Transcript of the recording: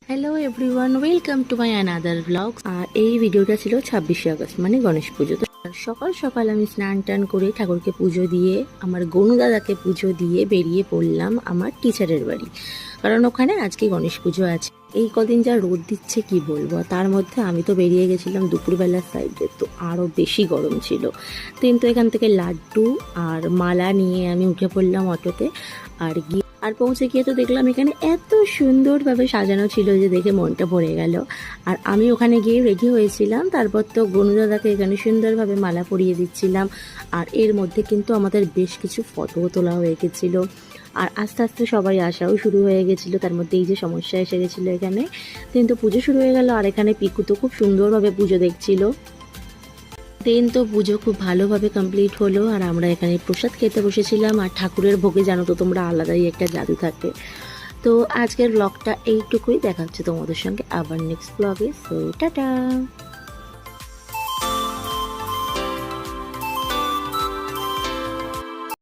Hello everyone, welcome to my another blog. আর এই ভিডিওটা ছিল 26শে আগস্ট মানে গণেশ পুজো। তো সকাল সকাল আমি স্নান টান করে ঠাকুরকে পুজো দিয়ে আমার গনু দাদাকে পুজো দিয়ে বেরিয়ে পড়লাম আমার টিচারের বাড়ি, কারণ ওখানে আজকে গণেশ পুজো আছে। এই কদিন যা রোদ দিচ্ছে কি বলবো, তার মধ্যে আমি তো বেরিয়ে গেছিলাম দুপুরবেলার সাইডে, তো আরও বেশি গরম ছিল। কিন্তু এখান থেকে লাড্ডু আর মালা নিয়ে আমি উঠে পড়লাম অটোতে। আর পৌঁছে গিয়ে তো দেখলাম এখানে এত সুন্দরভাবে সাজানো ছিল যে দেখে মনটা ভরে গেল। আর আমি ওখানে গিয়ে রেডি হয়েছিলাম, তারপর তো গনুদাদাকে এখানে সুন্দরভাবে মালা পরিয়ে দিচ্ছিলাম। আর এর মধ্যে কিন্তু আমাদের বেশ কিছু ফটোও তোলা হয়ে গেছিলো। আর আস্তে আস্তে সবাই আসাও শুরু হয়ে গেছিলো, তার মধ্যে এই যে সমস্যা এসে গেছিলো এখানে। কিন্তু পুজো শুরু হয়ে গেল, আর এখানে পিকু তো খুব সুন্দরভাবে পুজো দেখছিল। দেন তো পুজো খুব ভালোভাবে কমপ্লিট হলো, আর আমরা এখানে প্রসাদ খেতে বসেছিলাম। আর ঠাকুরের ভোগে জানো তো তোমরা, আলাদাই একটা জাদু থাকে। তো আজকের ব্লগটা এইটুকুই, দেখা হচ্ছে তোমাদের সঙ্গে আবার নেক্সট ব্লগে। So tata.